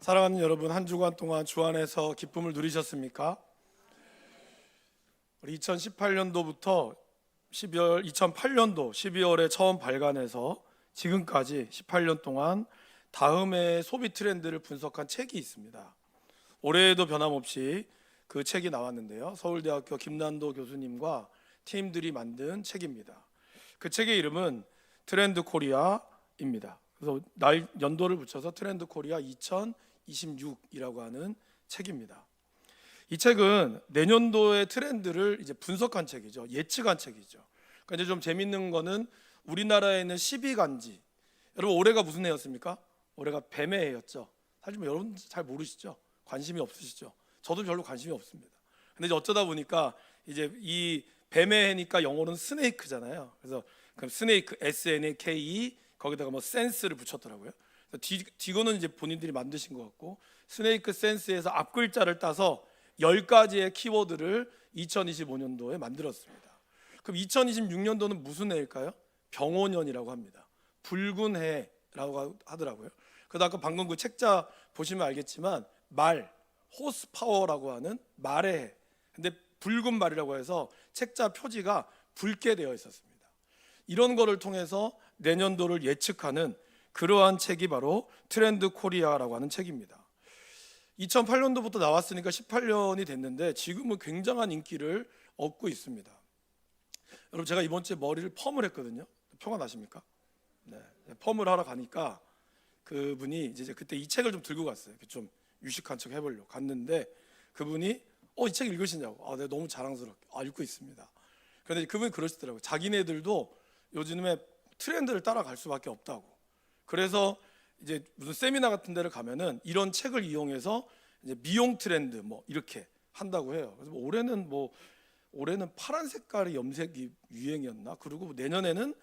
사랑하는 여러분, 한 주간 동안 주 안에서 기쁨을 누리셨습니까? 우리 2018년도부터 2008년도 12월에 처음 발간해서 지금까지 18년 동안 다음의 소비 트렌드를 분석한 책이 있습니다. 올해에도 변함없이 그 책이 나왔는데요. 서울대학교 김난도 교수님과 팀들이 만든 책입니다. 그 책의 이름은 트렌드 코리아입니다. 그래서 연도를 붙여서 트렌드 코리아 2026이라고 하는 책입니다. 이 책은 내년도의 트렌드를 이제 분석한 책이죠. 예측한 책이죠. 그러니까 이제 좀 재밌는 거는 우리나라에 있는 12간지. 여러분 올해가 무슨 해였습니까? 올해가 뱀의 해였죠. 사실 뭐 여러분 잘 모르시죠? 관심이 없으시죠? 저도 별로 관심이 없습니다. 근데 이제 어쩌다 보니까 이제 이 뱀의 해니까 영어로는 스네이크잖아요. 그래서 그럼 스네이크 SNAKE 거기다가 뭐 센스를 붙였더라고요. 뒤거는 이제 본인들이 만드신 것 같고 스네이크 센스에서 앞 글자를 따서 10가지의 키워드를 2025년도에 만들었습니다. 그럼 2026년도는 무슨 해일까요? 병오년이라고 합니다. 붉은 해라고 하더라고요. 그래서 아까 방금 그 책자 보시면 알겠지만 말, 호스 파워라고 하는 말의 해. 근데 붉은 말이라고 해서 책자 표지가 붉게 되어 있었습니다. 이런 거를 통해서 내년도를 예측하는 그러한 책이 바로 트렌드 코리아라고 하는 책입니다. 2008년도부터 나왔으니까 18년이 됐는데 지금은 굉장한 인기를 얻고 있습니다. 여러분 제가 이번 주에 머리를 펌을 했거든요. 표가 나십니까? 네, 펌을 하러 가니까 그분이 이제 그때 이 책을 좀 들고 갔어요. 좀 유식한 척 해보려고 갔는데 그분이 이 책 읽으시냐고. 네, 너무 자랑스럽게 읽고 있습니다. 그런데 그분이 그러시더라고요. 자기네들도 요즘에 트렌드를 따라갈 수밖에 없다고. 그래서 이제 무슨 세미나 같은 데를 가면은 이런 책을 이용해서 이제 미용 트렌드 뭐 이렇게 한다고 해요. 그래서 올해는 파란 색깔의 염색이 유행이었나? 그리고 내년에는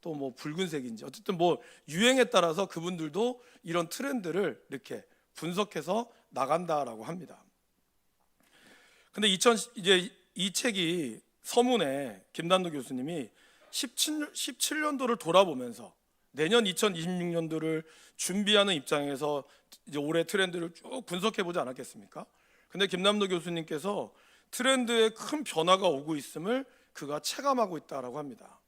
또 뭐 붉은색인지 어쨌든 뭐 유행에 따라서 그분들도 이런 트렌드를 이렇게 분석해서 나간다라고 합니다. 근데 이제 이 책이 서문에 김난도 교수님이 17년도를 돌아보면서 내년 2026년도를 준비하는 입장에서 이제 올해 트렌드를 쭉 분석해 보지 않았겠습니까? 근데 김남도 교수님께서 트렌드에 큰 변화가 오고 있음을 그가 체감하고 있다라고 합니다.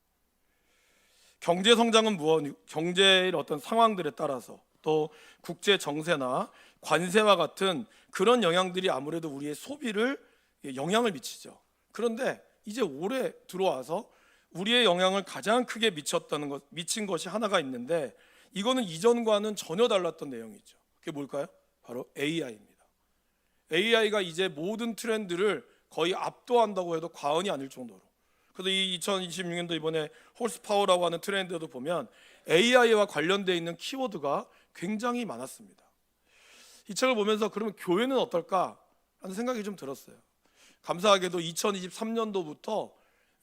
경제 성장은 경제의 어떤 상황들에 따라서 또 국제 정세나 관세와 같은 그런 영향들이 아무래도 우리의 소비를 영향을 미치죠. 그런데 이제 올해 들어와서 우리의 영향을 가장 크게 미친 것이 하나가 있는데 이거는 이전과는 전혀 달랐던 내용이죠. 그게 뭘까요? 바로 AI입니다. AI가 이제 모든 트렌드를 거의 압도한다고 해도 과언이 아닐 정도로. 그래서 이 2026년도 이번에 홀스파워라고 하는 트렌드도 보면 AI와 관련되어 있는 키워드가 굉장히 많았습니다. 이 책을 보면서 그러면 교회는 어떨까 하는 생각이 좀 들었어요. 감사하게도 2023년도부터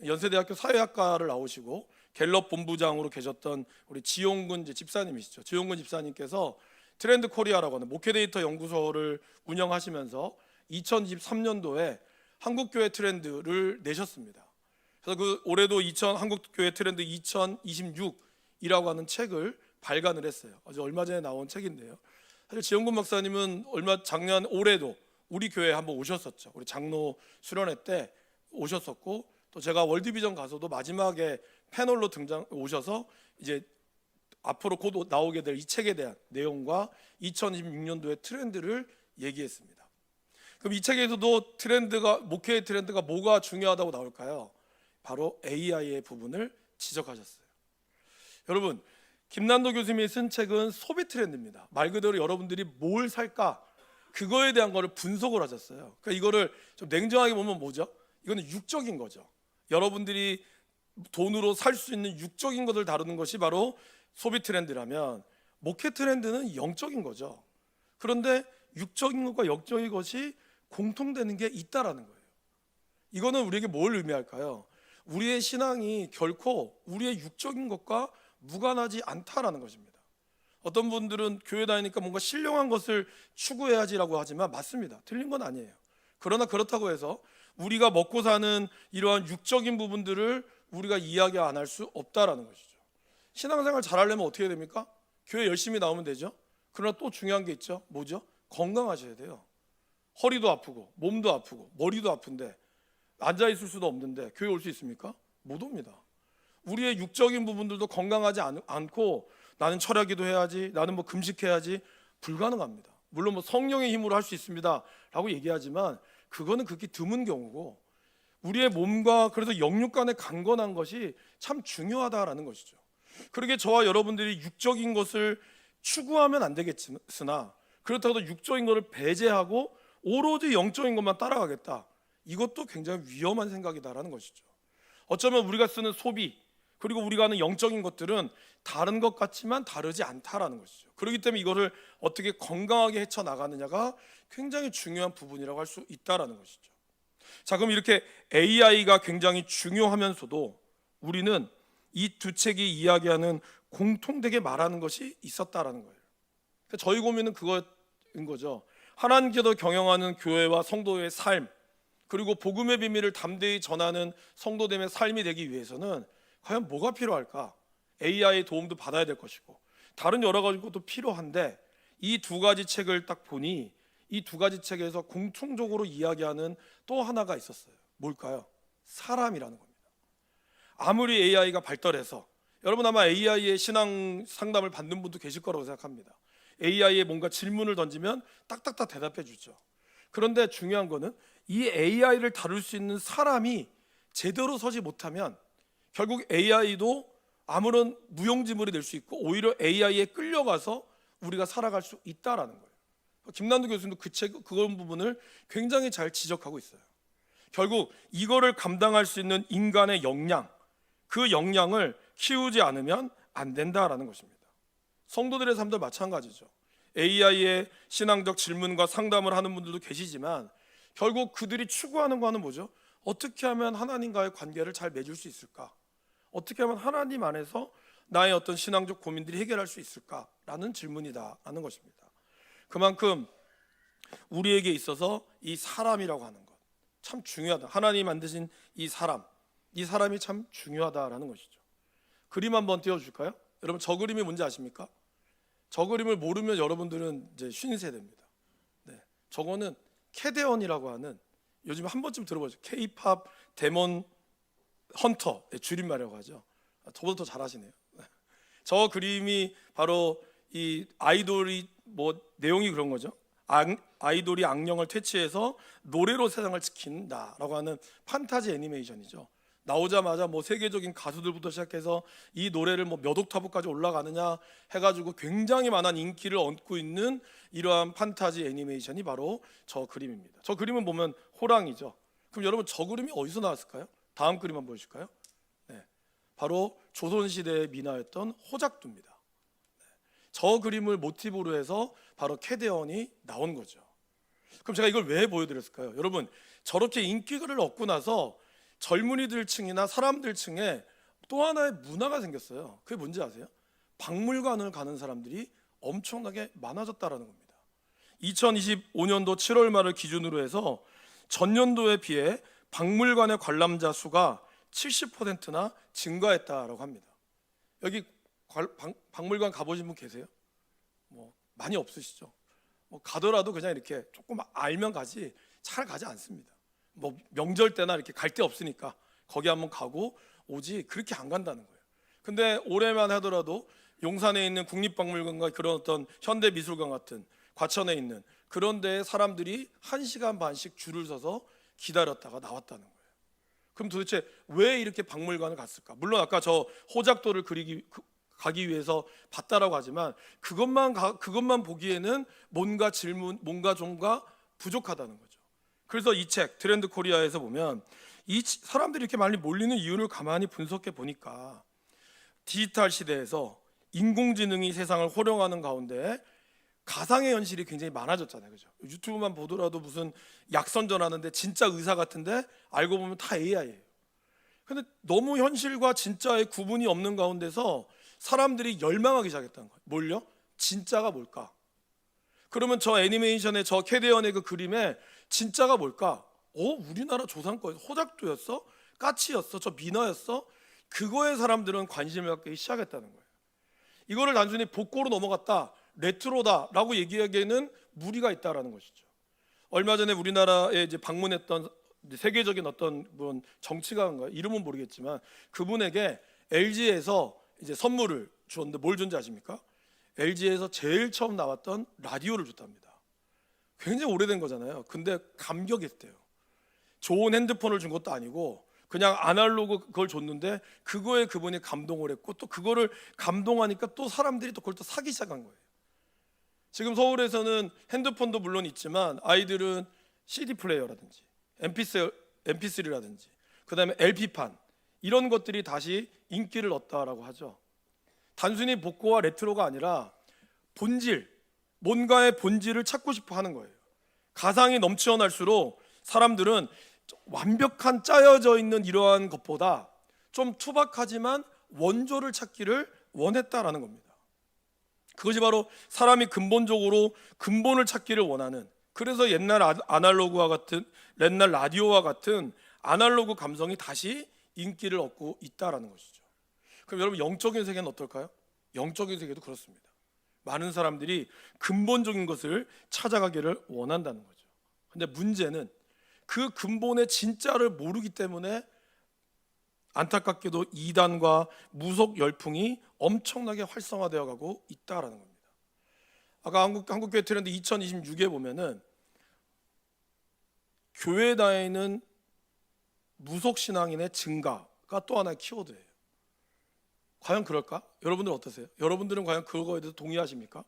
연세대학교 사회학과를 나오시고 갤럽 본부장으로 계셨던 우리 지용근 집사님이시죠. 지용근 집사님께서 트렌드 코리아라고 하는 목회 데이터 연구소를 운영하시면서 2023년도에 한국교회 트렌드를 내셨습니다. 그래서 올해도 한국교회 트렌드 2026이라고 하는 책을 발간을 했어요. 아주 얼마 전에 나온 책인데요. 사실 지용근 목사님은 작년 올해도 우리 교회에 한번 오셨었죠. 우리 장로 수련회 때 오셨었고 또 제가 월드비전 가서도 마지막에 패널로 오셔서 이제 앞으로 곧 나오게 될 이 책에 대한 내용과 2026년도의 트렌드를 얘기했습니다. 그럼 이 책에서도 목회의 트렌드가 뭐가 중요하다고 나올까요? 바로 AI의 부분을 지적하셨어요. 여러분, 김난도 교수님이 쓴 책은 소비 트렌드입니다. 말 그대로 여러분들이 뭘 살까? 그거에 대한 거를 분석을 하셨어요. 그러니까 이거를 좀 냉정하게 보면 뭐죠? 이거는 육적인 거죠. 여러분들이 돈으로 살 수 있는 육적인 것을 다루는 것이 바로 소비 트렌드라면 목회 트렌드는 영적인 거죠. 그런데 육적인 것과 영적인 것이 공통되는 게 있다라는 거예요. 이거는 우리에게 뭘 의미할까요? 우리의 신앙이 결코 우리의 육적인 것과 무관하지 않다라는 것입니다. 어떤 분들은 교회 다니니까 뭔가 신령한 것을 추구해야지라고 하지만 맞습니다. 틀린 건 아니에요. 그러나 그렇다고 해서 우리가 먹고 사는 이러한 육적인 부분들을 우리가 이야기 안 할 수 없다라는 것이죠. 신앙생활 잘하려면 어떻게 됩니까? 교회 열심히 나오면 되죠. 그러나 또 중요한 게 있죠. 뭐죠? 건강하셔야 돼요. 허리도 아프고 몸도 아프고 머리도 아픈데 앉아 있을 수도 없는데 교회 올 수 있습니까? 못 옵니다. 우리의 육적인 부분들도 건강하지 않고 나는 철야기도 해야지, 나는 뭐 금식해야지, 불가능합니다. 물론 뭐 성령의 힘으로 할 수 있습니다라고 얘기하지만 그거는 극히 드문 경우고, 우리의 몸과 그래서 영육 간의 강건한 것이 참 중요하다라는 것이죠. 그러게 저와 여러분들이 육적인 것을 추구하면 안 되겠으나 그렇다고 육적인 것을 배제하고 오로지 영적인 것만 따라가겠다, 이것도 굉장히 위험한 생각이다라는 것이죠. 어쩌면 우리가 쓰는 소비 그리고 우리가 하는 영적인 것들은 다른 것 같지만 다르지 않다라는 것이죠. 그렇기 때문에 이거를 어떻게 건강하게 헤쳐나가느냐가 굉장히 중요한 부분이라고 할 수 있다라는 것이죠. 자, 그럼 이렇게 AI가 굉장히 중요하면서도 우리는 이 두 책이 이야기하는 공통되게 말하는 것이 있었다라는 거예요. 그러니까 저희 고민은 그거인 거죠. 하나님께서 경영하는 교회와 성도의 삶, 그리고 복음의 비밀을 담대히 전하는 성도됨의 삶이 되기 위해서는 과연 뭐가 필요할까? AI의 도움도 받아야 될 것이고 다른 여러 가지 것도 필요한데, 이 두 가지 책을 딱 보니 이 두 가지 책에서 공통적으로 이야기하는 또 하나가 있었어요. 뭘까요? 사람이라는 겁니다. 아무리 AI가 발달해서, 여러분 아마 AI의 신앙 상담을 받는 분도 계실 거라고 생각합니다. AI에 뭔가 질문을 던지면 딱딱딱 대답해 주죠. 그런데 중요한 거는 이 AI를 다룰 수 있는 사람이 제대로 서지 못하면 결국 AI도 아무런 무용지물이 될 수 있고 오히려 AI에 끌려가서 우리가 살아갈 수 있다라는 거예요. 김난도 교수님도 그런 부분을 굉장히 잘 지적하고 있어요. 결국 이거를 감당할 수 있는 인간의 역량, 그 역량을 키우지 않으면 안 된다라는 것입니다. 성도들의 삶도 마찬가지죠. AI의 신앙적 질문과 상담을 하는 분들도 계시지만 결국 그들이 추구하는 거는 뭐죠? 어떻게 하면 하나님과의 관계를 잘 맺을 수 있을까? 어떻게 하면 하나님 안에서 나의 어떤 신앙적 고민들이 해결할 수 있을까라는 질문이다라는 것입니다. 그만큼 우리에게 있어서 이 사람이라고 하는 것 참 중요하다. 하나님 만드신 이 사람이 참 중요하다라는 것이죠. 그림 한번 띄워줄까요? 여러분 저 그림이 뭔지 아십니까? 저 그림을 모르면 여러분들은 이제 쉰 세대입니다. 네, 저거는 캐데언이라고 하는, 요즘 한 번쯤 들어보죠. K-팝 데몬 헌터의 줄임말이라고 하죠. 저보다 더 잘하시네요. 저 그림이 바로 이 아이돌이 뭐 내용이 그런 거죠. 아이돌이 악령을 퇴치해서 노래로 세상을 지킨다라고 하는 판타지 애니메이션이죠. 나오자마자 뭐 세계적인 가수들부터 시작해서 이 노래를 뭐 몇 옥타브까지 올라가느냐 해가지고 굉장히 많은 인기를 얻고 있는 이러한 판타지 애니메이션이 바로 저 그림입니다. 저 그림은 보면 호랑이죠. 그럼 여러분 저 그림이 어디서 나왔을까요? 다음 그림 한번 보여줄까요? 네, 바로 조선시대의 민화였던 호작두입니다. 네, 저 그림을 모티브로 해서 바로 캐데언이 나온 거죠. 그럼 제가 이걸 왜 보여드렸을까요? 여러분 저렇게 인기를 얻고 나서 젊은이들 층이나 사람들 층에 또 하나의 문화가 생겼어요. 그게 뭔지 아세요? 박물관을 가는 사람들이 엄청나게 많아졌다라는 겁니다. 2025년도 7월 말을 기준으로 해서 전년도에 비해 박물관의 관람자 수가 70%나 증가했다라고 합니다. 여기 박물관 가보신 분 계세요? 뭐 많이 없으시죠? 뭐 가더라도 그냥 이렇게 조금 알면 가지 잘 가지 않습니다. 뭐 명절 때나 이렇게 갈 데 없으니까 거기 한번 가고 오지 그렇게 안 간다는 거예요. 근데 올해만 하더라도 용산에 있는 국립박물관과 그런 어떤 현대미술관 같은 과천에 있는 그런 데에 사람들이 1시간 반씩 줄을 서서 기다렸다가 나왔다는 거예요. 그럼 도대체 왜 이렇게 박물관을 갔을까? 물론 아까 저 호작도를 가기 위해서 봤다라고 하지만 그것만 보기에는 뭔가 좀가 부족하다는 거죠. 그래서 이 책 트렌드 코리아에서 보면 이 사람들이 이렇게 많이 몰리는 이유를 가만히 분석해 보니까 디지털 시대에서 인공지능이 세상을 호령하는 가운데 가상의 현실이 굉장히 많아졌잖아요. 그죠? 유튜브만 보더라도 무슨 약선 전하는데 진짜 의사 같은데 알고 보면 다 AI예요. 근데 너무 현실과 진짜의 구분이 없는 가운데서 사람들이 열망하기 시작했다는 거예요. 뭘요? 진짜가 뭘까? 그러면 저 애니메이션의 저 캐데언의 그 그림에 진짜가 뭘까? 우리나라 조상 거였어? 호작두였어? 까치였어? 저 민화였어? 그거에 사람들은 관심을 갖기 시작했다는 거예요. 이거를 단순히 복고로 넘어갔다 레트로다라고 얘기하기에는 무리가 있다라는 것이죠. 얼마 전에 우리나라에 이제 방문했던 세계적인 어떤 분 정치가인가 이름은 모르겠지만 그분에게 LG에서 이제 선물을 주었는데 뭘 준지 아십니까? LG에서 제일 처음 나왔던 라디오를 줬답니다. 굉장히 오래된 거잖아요. 근데 감격했대요. 좋은 핸드폰을 준 것도 아니고 그냥 아날로그 그걸 줬는데 그거에 그분이 감동을 했고 또 그거를 감동하니까 또 사람들이 또 그걸 또 사기 시작한 거예요. 지금 서울에서는 핸드폰도 물론 있지만 아이들은 CD 플레이어라든지 MP3라든지 그다음에 LP판 이런 것들이 다시 인기를 얻다라고 하죠. 단순히 복고와 레트로가 아니라 본질, 뭔가의 본질을 찾고 싶어 하는 거예요. 가상이 넘쳐날수록 사람들은 완벽한 짜여져 있는 이러한 것보다 좀 투박하지만 원조를 찾기를 원했다라는 겁니다. 그것이 바로 사람이 근본적으로 근본을 찾기를 원하는, 그래서 옛날 아날로그와 같은, 옛날 라디오와 같은 아날로그 감성이 다시 인기를 얻고 있다라는 것이죠. 그럼 여러분 영적인 세계는 어떨까요? 영적인 세계도 그렇습니다. 많은 사람들이 근본적인 것을 찾아가기를 원한다는 거죠. 근데 문제는 그 근본의 진짜를 모르기 때문에 안타깝게도 이단과 무속 열풍이 엄청나게 활성화되어 가고 있다라는 겁니다. 아까 한국교회 트렌드 2026에 보면은 교회 다니는 무속 신앙인의 증가가 또 하나의 키워드예요. 과연 그럴까? 여러분들 어떠세요? 여러분들은 과연 그거에 대해서 동의하십니까?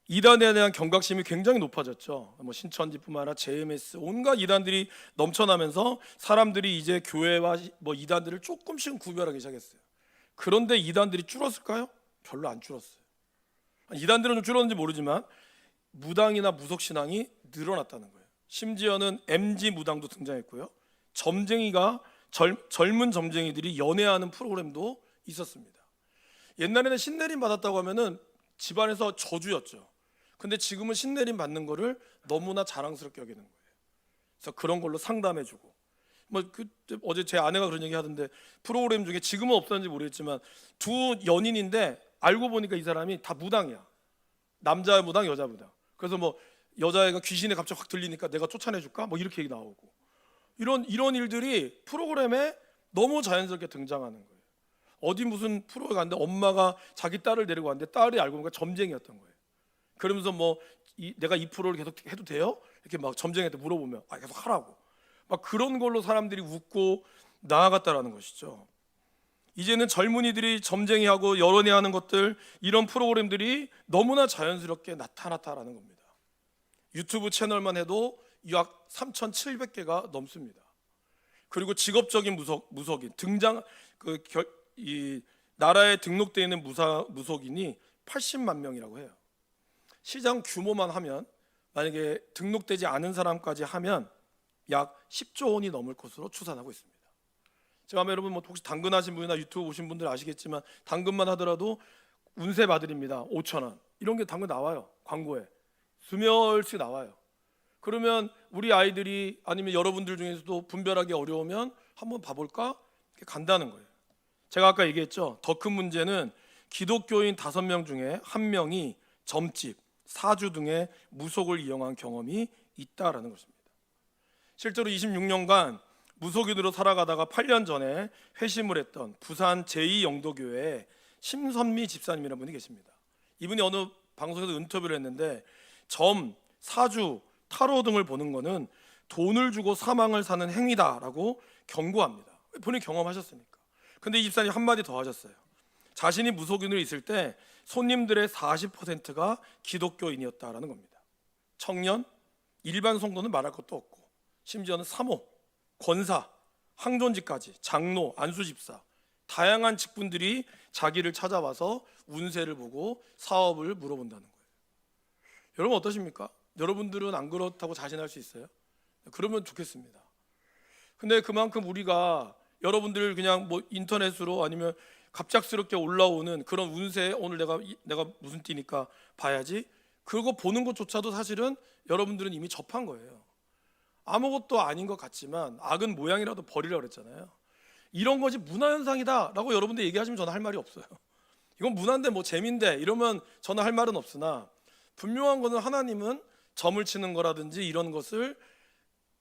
이단에 대한 경각심이 굉장히 높아졌죠. 뭐 신천지뿐만 아니라 JMS 온갖 이단들이 넘쳐나면서 사람들이 이제 교회와 뭐 이단들을 조금씩 구별하기 시작했어요. 그런데 이단들이 줄었을까요? 별로 안 줄었어요. 이단들은 좀 줄었는지 모르지만 무당이나 무속 신앙이 늘어났다는 거예요. 심지어는 MG 무당도 등장했고요. 젊은 점쟁이들이 연애하는 프로그램도 있었습니다. 옛날에는 신내림 받았다고 하면은 집안에서 저주였죠. 근데 지금은 신내림 받는 거를 너무나 자랑스럽게 여기는 거예요. 그래서 그런 걸로 상담해주고, 어제 제 아내가 그런 얘기 하던데 프로그램 중에 지금은 없었는지 모르겠지만 두 연인인데 알고 보니까 이 사람이 다 무당이야. 남자 무당, 여자 무당. 그래서 뭐 여자애가 귀신이 갑자기 확 들리니까 내가 쫓아내줄까? 뭐 이렇게 얘기 나오고 이런 일들이 프로그램에 너무 자연스럽게 등장하는 거예요. 어디 무슨 프로에 갔는데 엄마가 자기 딸을 데리고 왔는데 딸이 알고 보니까 점쟁이였던 거예요. 그러면서 내가 이 프로를 계속 해도 돼요? 이렇게 막 점쟁이한테 물어보면 계속 하라고. 막 그런 걸로 사람들이 웃고 나아갔다라는 것이죠. 이제는 젊은이들이 점쟁이하고 연애하는 것들, 이런 프로그램들이 너무나 자연스럽게 나타났다라는 겁니다. 유튜브 채널만 해도 약 3,700개가 넘습니다. 그리고 직업적인 무속인 이 나라에 등록되어 있는 무속인이 80만 명이라고 해요. 시장 규모만 하면, 만약에 등록되지 않은 사람까지 하면 약 10조 원이 넘을 것으로 추산하고 있습니다. 제가 아마 여러분 혹시 당근하신 분이나 유튜브 보신 분들 아시겠지만 당근만 하더라도 운세 봐드립니다. 5,000원 이런 게 당근 나와요. 광고에 수멸씩 나와요. 그러면 우리 아이들이 아니면 여러분들 중에서도 분별하기 어려우면 한번 봐볼까? 이렇게 간다는 거예요. 제가 아까 얘기했죠. 더 큰 문제는 기독교인 5명 중에 1명이 점집, 사주 등의 무속을 이용한 경험이 있다라는 것입니다. 실제로 26년간 무속인으로 살아가다가 8년 전에 회심을 했던 부산 제2영도교회에 심선미 집사님이라는 분이 계십니다. 이분이 어느 방송에서 인터뷰를 했는데 점, 사주, 타로 등을 보는 것은 돈을 주고 사망을 사는 행위다라고 경고합니다. 본인이 경험하셨으니까. 근데 이 집사님 한마디 더 하셨어요. 자신이 무속인으로 있을 때 손님들의 40%가 기독교인이었다라는 겁니다. 청년, 일반 성도는 말할 것도 없고 심지어는 사모, 권사, 항존지까지 장로, 안수집사 다양한 직분들이 자기를 찾아와서 운세를 보고 사업을 물어본다는 거예요. 여러분 어떠십니까? 여러분들은 안 그렇다고 자신할 수 있어요? 그러면 좋겠습니다. 근데 그만큼 우리가 여러분들 그냥 인터넷으로 아니면 갑작스럽게 올라오는 그런 운세, 오늘 내가 무슨 띠니까 봐야지, 그거 보는 것조차도 사실은 여러분들은 이미 접한 거예요. 아무것도 아닌 것 같지만 악은 모양이라도 버리라고 그랬잖아요. 이런 것이 문화현상이다 라고 여러분들 얘기하시면 저는 할 말이 없어요. 이건 문화인데 뭐 재미인데 이러면 저는 할 말은 없으나, 분명한 거는 하나님은 점을 치는 거라든지 이런 것을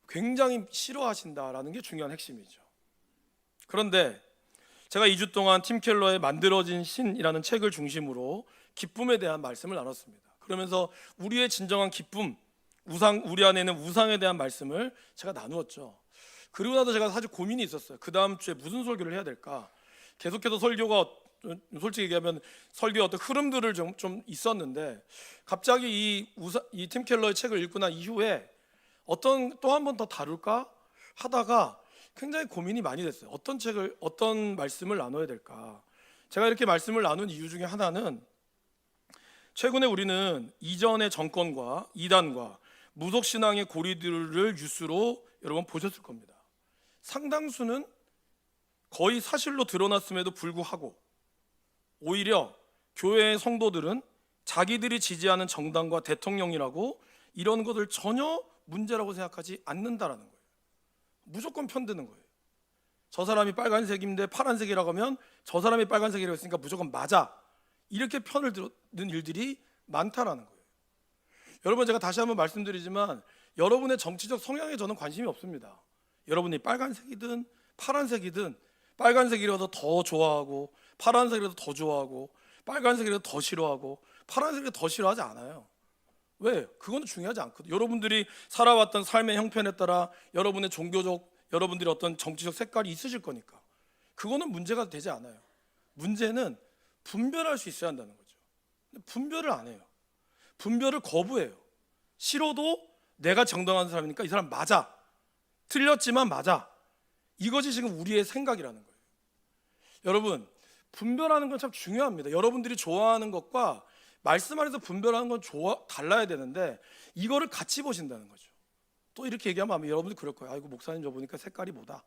굉장히 싫어하신다라는 게 중요한 핵심이죠. 그런데 제가 2주 동안 팀 켈러의 만들어진 신이라는 책을 중심으로 기쁨에 대한 말씀을 나눴습니다. 그러면서 우리의 진정한 기쁨, 우리 안에 있는 우상에 대한 말씀을 제가 나누었죠. 그리고 나서 제가 사실 고민이 있었어요. 그 다음 주에 무슨 설교를 해야 될까? 계속해서 설교가, 솔직히 얘기하면 설교의 어떤 흐름들을 좀 있었는데, 갑자기 이 팀 켈러의 책을 읽고 난 이후에 또 한 번 더 다룰까 하다가 굉장히 고민이 많이 됐어요. 어떤 말씀을 나눠야 될까? 제가 이렇게 말씀을 나눈 이유 중에 하나는, 최근에 우리는 이전의 정권과 이단과 무속신앙의 고리들을 뉴스로 여러분 보셨을 겁니다. 상당수는 거의 사실로 드러났음에도 불구하고 오히려 교회의 성도들은 자기들이 지지하는 정당과 대통령이라고 이런 것을 전혀 문제라고 생각하지 않는다라는 거예요. 무조건 편드는 거예요. 저 사람이 빨간색인데 파란색이라고 하면 저 사람이 빨간색이라고 했으니까 무조건 맞아, 이렇게 편을 드는 일들이 많다라는 거예요. 여러분, 제가 다시 한번 말씀드리지만 여러분의 정치적 성향에 저는 관심이 없습니다. 여러분이 빨간색이든 파란색이든, 빨간색이라도 더 좋아하고 파란색이라도 더 좋아하고 빨간색이라도 더 싫어하고 파란색이라도 더 싫어하지 않아요. 왜? 그건 중요하지 않거든요. 여러분들이 살아왔던 삶의 형편에 따라 여러분의 여러분들이 어떤 정치적 색깔이 있으실 거니까 그거는 문제가 되지 않아요. 문제는 분별할 수 있어야 한다는 거죠. 근데 분별을 안 해요. 분별을 거부해요. 싫어도 내가 정당한 사람이니까 이 사람 맞아, 틀렸지만 맞아, 이것이 지금 우리의 생각이라는 거예요. 여러분, 분별하는 건 참 중요합니다. 여러분들이 좋아하는 것과 말씀 안에서 분별하는 건 달라야 되는데 이거를 같이 보신다는 거죠. 또 이렇게 얘기하면 아마 여러분들 그럴 거예요. 아이고, 목사님 저 보니까 색깔이 뭐다,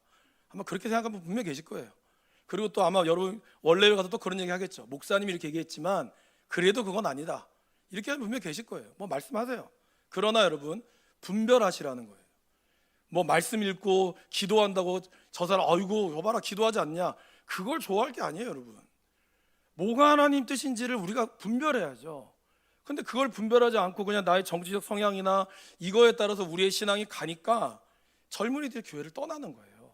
아마 그렇게 생각하면 분명히 계실 거예요. 그리고 또 아마 여러분 원래를 가서 또 그런 얘기 하겠죠. 목사님이 이렇게 얘기했지만 그래도 그건 아니다, 이렇게 하면 분명히 계실 거예요. 뭐 말씀하세요. 그러나 여러분, 분별하시라는 거예요. 뭐 말씀 읽고 기도한다고 저 사람 아이고 여봐라 기도하지 않냐, 그걸 좋아할 게 아니에요. 여러분, 뭐가 하나님 뜻인지를 우리가 분별해야죠. 근데 그걸 분별하지 않고 그냥 나의 정치적 성향이나 이거에 따라서 우리의 신앙이 가니까 젊은이들이 교회를 떠나는 거예요.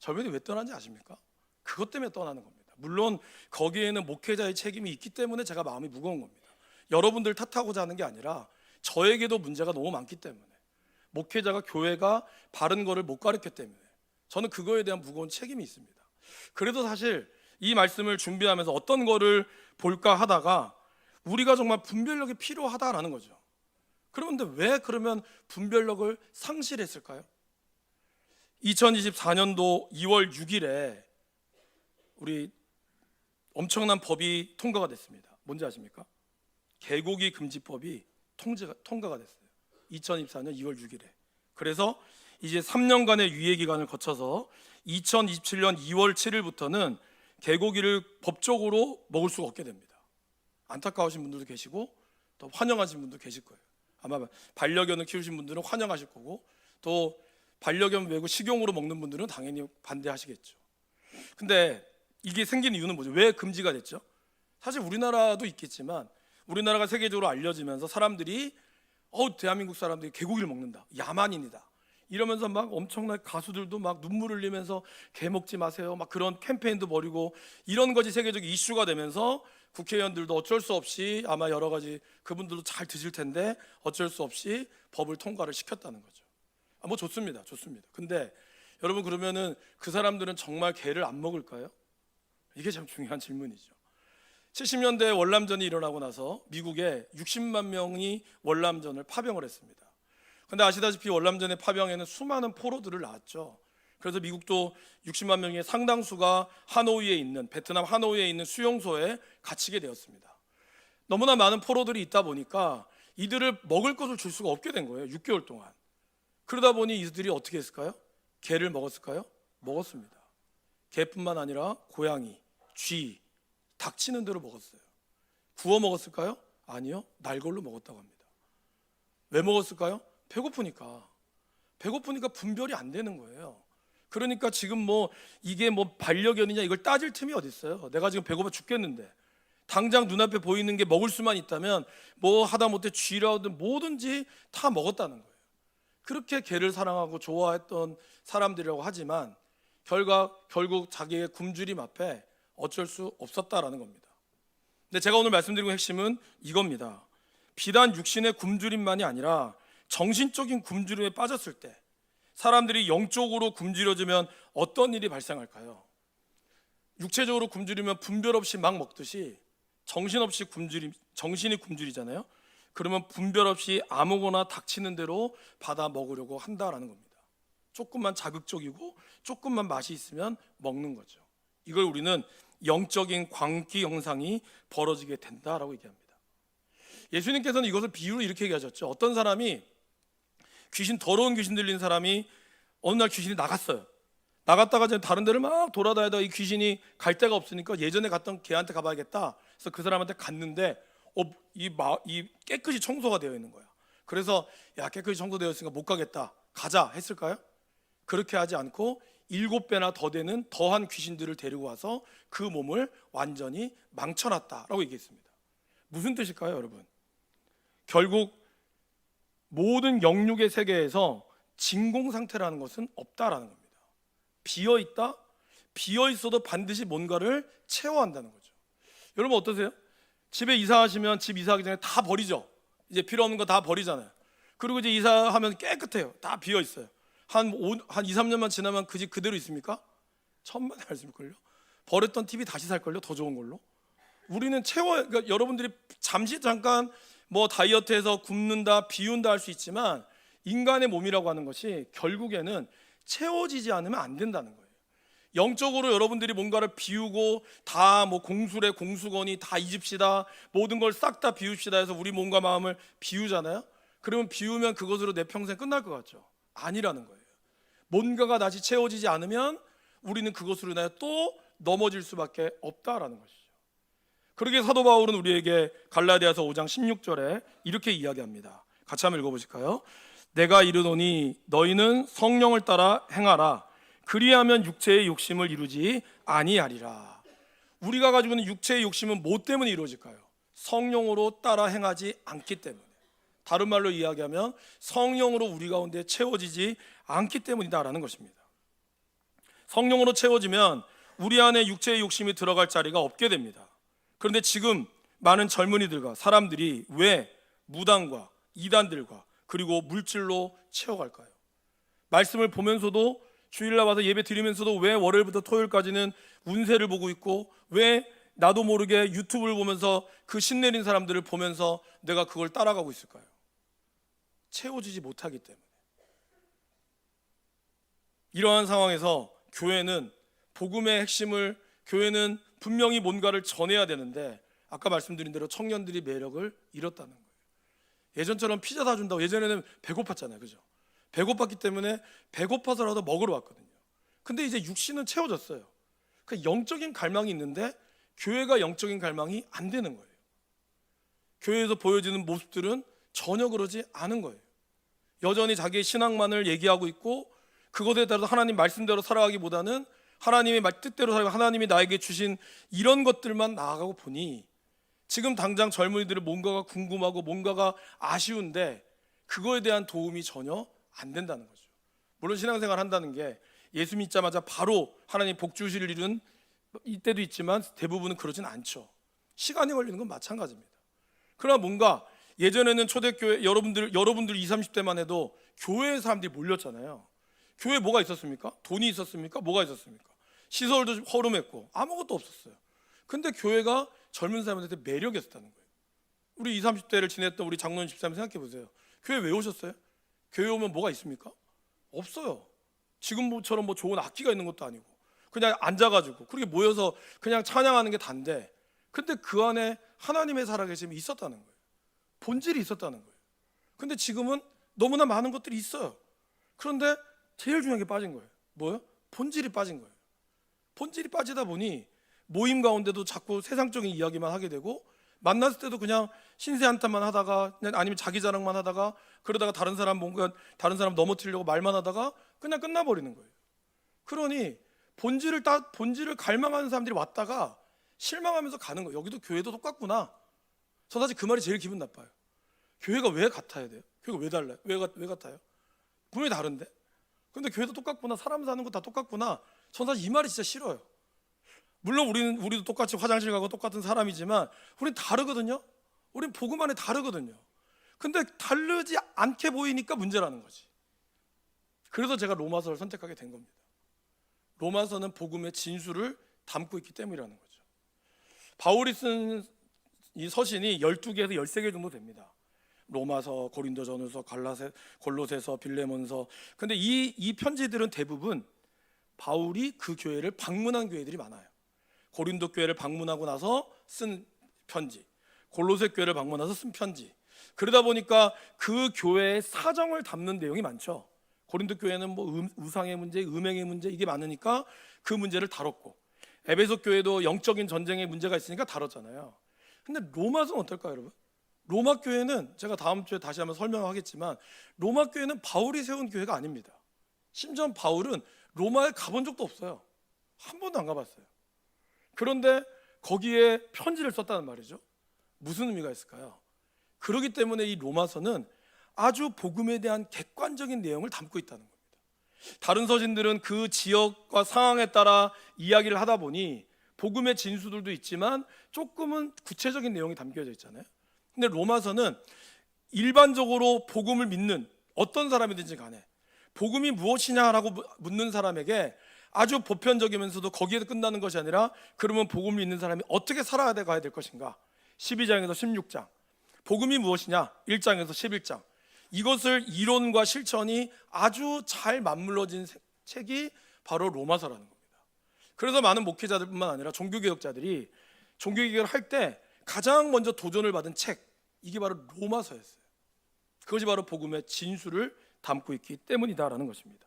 젊은이들이 왜 떠나는지 아십니까? 그것 때문에 떠나는 겁니다. 물론 거기에는 목회자의 책임이 있기 때문에 제가 마음이 무거운 겁니다. 여러분들 탓하고자 하는 게 아니라 저에게도 문제가 너무 많기 때문에, 목회자가 교회가 바른 거를 못 가르쳤기 때문에 저는 그거에 대한 무거운 책임이 있습니다. 그래도 사실 이 말씀을 준비하면서 어떤 거를 볼까 하다가 우리가 정말 분별력이 필요하다라는 거죠. 그런데 왜 그러면 분별력을 상실했을까요? 2024년도 2월 6일에 우리 엄청난 법이 통과가 됐습니다. 뭔지 아십니까? 개고기 금지법이 통과가 됐어요. 2024년 2월 6일에. 그래서 이제 3년간의 유예 기간을 거쳐서 2027년 2월 7일부터는 개고기를 법적으로 먹을 수가 없게 됩니다. 안타까우신 분들도 계시고 또 환영하신 분도 계실 거예요. 아마 반려견을 키우신 분들은 환영하실 거고, 또 반려견 외고 식용으로 먹는 분들은 당연히 반대하시겠죠. 근데 이게 생긴 이유는 뭐죠? 왜 금지가 됐죠? 사실 우리나라도 있겠지만 우리나라가 세계적으로 알려지면서 사람들이 대한민국 사람들이 개고기를 먹는다, 야만인이다 이러면서 막 엄청나게 가수들도 막 눈물 흘리면서 개 먹지 마세요 막 그런 캠페인도 벌이고, 이런 것이 세계적 이슈가 되면서 국회의원들도 어쩔 수 없이, 아마 여러 가지 그분들도 잘 드실 텐데 어쩔 수 없이 법을 통과를 시켰다는 거죠. 뭐 좋습니다. 근데 여러분, 그러면은 그 사람들은 정말 개를 안 먹을까요? 이게 참 중요한 질문이죠. 70년대 월남전이 일어나고 나서 미국에 60만 명이 월남전을 파병을 했습니다. 근데 아시다시피 월남전의 파병에는 수많은 포로들을 낳았죠. 그래서 미국도 60만 명의 상당수가 베트남 하노이에 있는 수용소에 갇히게 되었습니다. 너무나 많은 포로들이 있다 보니까 이들을 먹을 것을 줄 수가 없게 된 거예요. 6개월 동안. 그러다 보니 이들이 어떻게 했을까요? 개를 먹었을까요? 먹었습니다. 개뿐만 아니라 고양이, 쥐, 닥치는 대로 먹었어요. 구워 먹었을까요? 아니요, 날걸로 먹었다고 합니다. 왜 먹었을까요? 배고프니까 분별이 안 되는 거예요. 그러니까 지금 이게 반려견이냐 이걸 따질 틈이 어디 있어요. 내가 지금 배고파 죽겠는데 당장 눈앞에 보이는 게 먹을 수만 있다면 뭐 하다못해 쥐라든 뭐든지 다 먹었다는 거예요. 그렇게 개를 사랑하고 좋아했던 사람들이라고 하지만 결국 자기의 굶주림 앞에 어쩔 수 없었다라는 겁니다. 근데 제가 오늘 말씀드리는 핵심은 이겁니다. 비단 육신의 굶주림만이 아니라 정신적인 굶주림에 빠졌을 때 사람들이 영적으로 굶주려지면 어떤 일이 발생할까요? 육체적으로 굶주리면 분별 없이 막 먹듯이 정신이 굶주리잖아요. 그러면 분별 없이 아무거나 닥치는 대로 받아 먹으려고 한다라는 겁니다. 조금만 자극적이고 조금만 맛이 있으면 먹는 거죠. 이걸 우리는 영적인 광기 현상이 벌어지게 된다라고 얘기합니다. 예수님께서는 이것을 비유로 이렇게 얘기하셨죠. 어떤 사람이 더러운 귀신 들린 사람이 어느 날 귀신이 나갔어요. 나갔다가 이제 다른 데를 막 돌아다니다가 이 귀신이 갈 데가 없으니까 예전에 갔던 걔한테 가봐야겠다. 그래서 그 사람한테 갔는데 이 깨끗이 청소가 되어 있는 거야. 그래서 야, 깨끗이 청소되어 있으니까 못 가겠다. 가자 했을까요? 그렇게 하지 않고 7배나 더 되는 더한 귀신들을 데리고 와서 그 몸을 완전히 망쳐놨다라고 얘기했습니다. 무슨 뜻일까요, 여러분? 결국 모든 영육의 세계에서 진공 상태라는 것은 없다라는 겁니다. 비어있다? 비어있어도 반드시 뭔가를 채워한다는 거죠. 여러분 어떠세요? 집에 이사하시면 집 이사하기 전에 다 버리죠. 이제 필요 없는 거 다 버리잖아요. 그리고 이제 이사하면 깨끗해요. 다 비어있어요. 한 2, 3년만 지나면 그 집 그대로 있습니까? 천만 말씀일걸요. 버렸던 TV 다시 살걸요. 더 좋은 걸로. 우리는 그러니까 여러분들이 잠깐 뭐 다이어트해서 굶는다, 비운다 할 수 있지만 인간의 몸이라고 하는 것이 결국에는 채워지지 않으면 안 된다는 거예요. 영적으로 여러분들이 뭔가를 비우고 다 뭐 공수래 공수거니 다 잊읍시다, 모든 걸 싹 다 비웁시다 해서 우리 몸과 마음을 비우잖아요. 그러면 비우면 그것으로 내 평생 끝날 것 같죠? 아니라는 거예요. 뭔가가 다시 채워지지 않으면 우리는 그것으로 인하여 또 넘어질 수밖에 없다라는 것이죠. 그러게 사도 바울은 우리에게 갈라디아서 5장 16절에 이렇게 이야기합니다. 같이 한번 읽어보실까요? 내가 이르노니 너희는 성령을 따라 행하라. 그리하면 육체의 욕심을 이루지 아니하리라. 우리가 가지고 있는 육체의 욕심은 뭐 때문에 이루어질까요? 성령으로 따라 행하지 않기 때문에. 다른 말로 이야기하면 성령으로 우리 가운데 채워지지 않기 때문이다라는 것입니다. 성령으로 채워지면 우리 안에 육체의 욕심이 들어갈 자리가 없게 됩니다. 그런데 지금 많은 젊은이들과 사람들이 왜 무당과 이단들과 그리고 물질로 채워갈까요? 말씀을 보면서도 주일날 와서 예배 드리면서도 왜 월요일부터 토요일까지는 운세를 보고 있고 왜 나도 모르게 유튜브를 보면서 그 신내린 사람들을 보면서 내가 그걸 따라가고 있을까요? 채워지지 못하기 때문에. 이러한 상황에서 교회는 복음의 핵심을, 교회는 분명히 뭔가를 전해야 되는데 아까 말씀드린 대로 청년들이 매력을 잃었다는 거예요. 예전처럼 피자 사준다고, 예전에는 배고팠잖아요, 그죠? 배고팠기 때문에 배고파서라도 먹으러 왔거든요. 근데 이제 육신은 채워졌어요. 그 영적인 갈망이 있는데 교회가 영적인 갈망이 안 되는 거예요. 교회에서 보여지는 모습들은 전혀 그러지 않은 거예요. 여전히 자기의 신앙만을 얘기하고 있고 그것에 따라서 하나님 말씀대로 살아가기보다는 하나님의 뜻대로 살고 하나님이 나에게 주신 이런 것들만 나아가고 보니 지금 당장 젊은이들은 뭔가가 궁금하고 뭔가가 아쉬운데 그거에 대한 도움이 전혀 안 된다는 거죠. 물론 신앙생활 한다는 게 예수 믿자마자 바로 하나님 복 주실 일은 이때도 있지만 대부분은 그러진 않죠. 시간이 걸리는 건 마찬가지입니다. 그러나 뭔가 예전에는 초대교회 여러분들 20, 30대만 해도 교회에 사람들이 몰렸잖아요. 교회에 뭐가 있었습니까? 돈이 있었습니까? 뭐가 있었습니까? 시설도 허름했고 아무것도 없었어요. 근데 교회가 젊은 사람한테 매력이 있었다는 거예요. 우리 20, 30대를 지냈던 우리 장로님 집사님 생각해 보세요. 교회 왜 오셨어요? 교회 오면 뭐가 있습니까? 없어요. 지금처럼 뭐 좋은 악기가 있는 것도 아니고 그냥 앉아가지고 그렇게 모여서 그냥 찬양하는 게 단데, 근데 그 안에 하나님의 살아계심이 있었다는 거예요. 본질이 있었다는 거예요. 근데 지금은 너무나 많은 것들이 있어요. 그런데 제일 중요한 게 빠진 거예요. 뭐요? 본질이 빠진 거예요. 본질이 빠지다 보니 모임 가운데도 자꾸 세상적인 이야기만 하게 되고 만났을 때도 그냥 신세 한탄만 하다가 아니면 자기 자랑만 하다가 그러다가 다른 사람 넘어뜨리려고 말만 하다가 그냥 끝나버리는 거예요. 그러니 본질을 갈망하는 사람들이 왔다가 실망하면서 가는 거예요. 여기도 교회도 똑같구나. 전 사실 그 말이 제일 기분 나빠요. 교회가 왜 같아야 돼요? 교회가 왜 달라요? 왜 같아요? 분명히 다른데. 근데 교회도 똑같구나. 사람 사는 거 다 똑같구나. 전 사실 이 말이 진짜 싫어요. 물론 우리도 똑같이 화장실 가고 똑같은 사람이지만 우린 다르거든요. 우린 복음 안에 다르거든요. 근데 다르지 않게 보이니까 문제라는 거지. 그래서 제가 로마서를 선택하게 된 겁니다. 로마서는 복음의 진수를 담고 있기 때문이라는 거죠. 바울이 쓴 이 서신이 12개에서 13개 정도 됩니다. 로마서, 고린도전서, 골로새서, 빌레몬서. 근데 이 편지들은 대부분 바울이 그 교회를 방문한 교회들이 많아요. 고린도 교회를 방문하고 나서 쓴 편지, 골로새 교회를 방문해서 쓴 편지. 그러다 보니까 그 교회의 사정을 담는 내용이 많죠. 고린도 교회는 뭐 우상의 문제, 음행의 문제 이게 많으니까 그 문제를 다뤘고, 에베소 교회도 영적인 전쟁의 문제가 있으니까 다뤘잖아요. 근데 로마서는 어떨까요, 여러분? 로마 교회는 제가 다음 주에 다시 한번 설명하겠지만 로마 교회는 바울이 세운 교회가 아닙니다. 심지어 바울은 로마에 가본 적도 없어요. 한 번도 안 가봤어요. 그런데 거기에 편지를 썼다는 말이죠. 무슨 의미가 있을까요? 그렇기 때문에 이 로마서는 아주 복음에 대한 객관적인 내용을 담고 있다는 겁니다. 다른 서신들은 그 지역과 상황에 따라 이야기를 하다 보니 복음의 진수들도 있지만 조금은 구체적인 내용이 담겨져 있잖아요. 근데 로마서는 일반적으로 복음을 믿는 어떤 사람이든지 간에 복음이 무엇이냐라고 묻는 사람에게 아주 보편적이면서도 거기에서 끝나는 것이 아니라 그러면 복음을 믿는 사람이 어떻게 살아야 가야 될 것인가, 12장에서 16장, 복음이 무엇이냐 1장에서 11장, 이것을 이론과 실천이 아주 잘 맞물러진 책이 바로 로마서라는 겁니다. 그래서 많은 목회자들뿐만 아니라 종교개혁자들이 종교개혁을 할 때 가장 먼저 도전을 받은 책, 이게 바로 로마서였어요. 그것이 바로 복음의 진수를 담고 있기 때문이다라는 것입니다.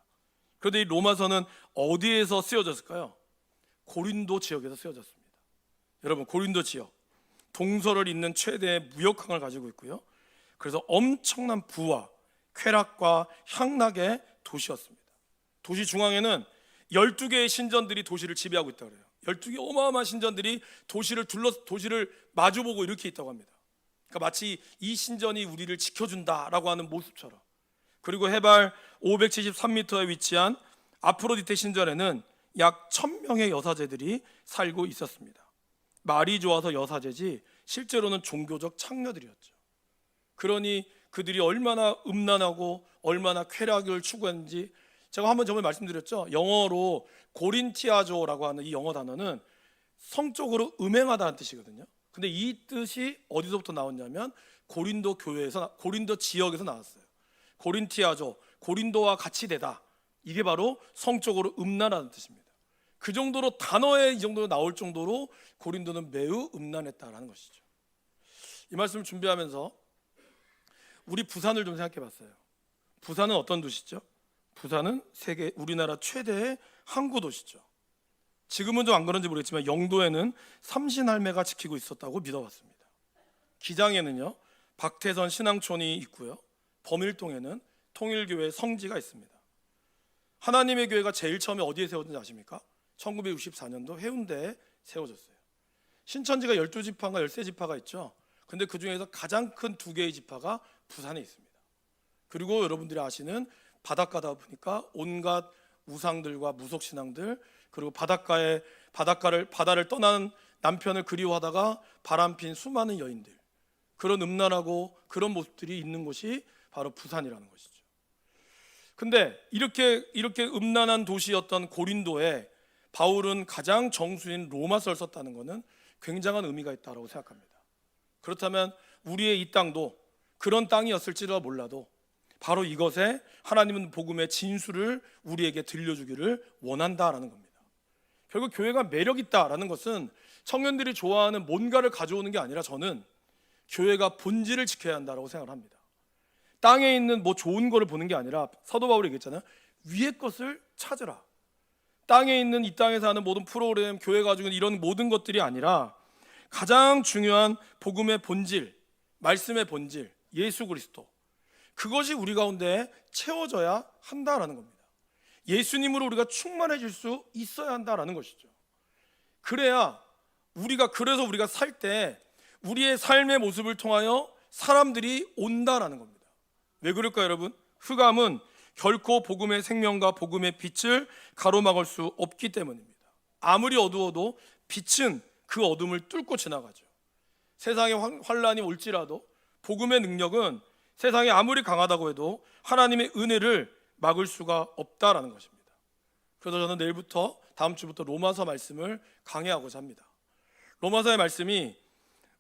그런데 이 로마서는 어디에서 쓰여졌을까요? 고린도 지역에서 쓰여졌습니다. 여러분, 고린도 지역 동서를 잇는 최대의 무역항을 가지고 있고요. 그래서 엄청난 부와 쾌락과 향락의 도시였습니다. 도시 중앙에는 12개의 신전들이 도시를 지배하고 있다고 해요. 12개 어마어마한 신전들이 도시를 마주보고 이렇게 있다고 합니다. 그러니까 마치 이 신전이 우리를 지켜준다라고 하는 모습처럼. 그리고 해발 573m에 위치한 아프로디테 신전에는 약 1000명의 여사제들이 살고 있었습니다. 말이 좋아서 여사제지 실제로는 종교적 창녀들이었죠. 그러니 그들이 얼마나 음란하고 얼마나 쾌락을 추구했는지 제가 한번 저번에 말씀드렸죠. 영어로 고린티아조라고 하는 이 영어 단어는 성적으로 음행하다는 뜻이거든요. 근데 이 뜻이 어디서부터 나왔냐면 고린도 교회에서, 고린도 지역에서 나왔어요. 고린티아조, 고린도와 같이 되다. 이게 바로 성적으로 음란하다는 뜻입니다. 그 정도로 단어에 이 정도로 나올 정도로 고린도는 매우 음란했다라는 것이죠. 이 말씀을 준비하면서 우리 부산을 좀 생각해 봤어요. 부산은 어떤 도시죠? 부산은 우리나라 최대의 항구 도시죠. 지금은 좀 안 그런지 모르겠지만 영도에는 삼신할매가 지키고 있었다고 믿어왔습니다. 기장에는요 박태선 신앙촌이 있고요. 범일동에는 통일교회 성지가 있습니다. 하나님의 교회가 제일 처음에 어디에 세워졌는지 아십니까? 1964년도 해운대에 세워졌어요. 신천지가 12지파인가 13지파가 있죠. 근데 그 중에서 가장 큰 2개의 지파가 부산에 있습니다. 그리고 여러분들이 아시는 바닷가다 보니까 온갖 우상들과 무속신앙들, 그리고 바다를 떠난 남편을 그리워하다가 바람핀 수많은 여인들, 그런 음란하고 그런 모습들이 있는 곳이 바로 부산이라는 것이죠. 근데 이렇게 음란한 도시였던 고린도에 바울은 가장 정수인 로마서를 썼다는 것은 굉장한 의미가 있다고 생각합니다. 그렇다면 우리의 이 땅도 그런 땅이었을지도 몰라도 바로 이것에 하나님은 복음의 진수를 우리에게 들려주기를 원한다라는 겁니다. 결국 교회가 매력 있다라는 것은 청년들이 좋아하는 뭔가를 가져오는 게 아니라 저는 교회가 본질을 지켜야 한다고 생각을 합니다. 땅에 있는 뭐 좋은 거를 보는 게 아니라 사도 바울이 얘기했잖아요. 위의 것을 찾으라. 땅에 있는 이 땅에서 하는 모든 프로그램, 교회가 가지고 있는 이런 모든 것들이 아니라 가장 중요한 복음의 본질, 말씀의 본질, 예수 그리스도, 그것이 우리 가운데 채워져야 한다라는 겁니다. 예수님으로 우리가 충만해질 수 있어야 한다라는 것이죠. 그래야 그래서 우리가 살 때 우리의 삶의 모습을 통하여 사람들이 온다라는 겁니다. 왜 그럴까요, 여러분? 흑암은 결코 복음의 생명과 복음의 빛을 가로막을 수 없기 때문입니다. 아무리 어두워도 빛은 그 어둠을 뚫고 지나가죠. 세상에 환란이 올지라도 복음의 능력은 세상이 아무리 강하다고 해도 하나님의 은혜를 막을 수가 없다라는 것입니다. 그래서 저는 내일부터 다음 주부터 로마서 말씀을 강해하고자 합니다. 로마서의 말씀이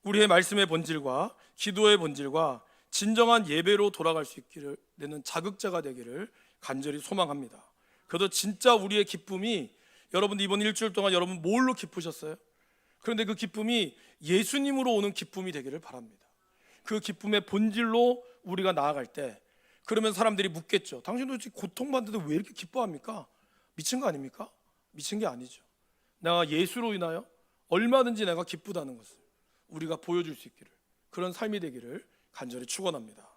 우리의 말씀의 본질과 기도의 본질과 진정한 예배로 돌아갈 수 있기를 내는 자극자가 되기를 간절히 소망합니다. 그래도 진짜 우리의 기쁨이, 여러분 이번 일주일 동안 여러분 뭘로 기쁘셨어요? 그런데 그 기쁨이 예수님으로 오는 기쁨이 되기를 바랍니다. 그 기쁨의 본질로 우리가 나아갈 때, 그러면 사람들이 묻겠죠. 당신도 지금 고통받는데 왜 이렇게 기뻐합니까? 미친 거 아닙니까? 미친 게 아니죠. 내가 예수로 인하여 얼마든지 내가 기쁘다는 것을 우리가 보여줄 수 있기를, 그런 삶이 되기를 간절히 축원합니다.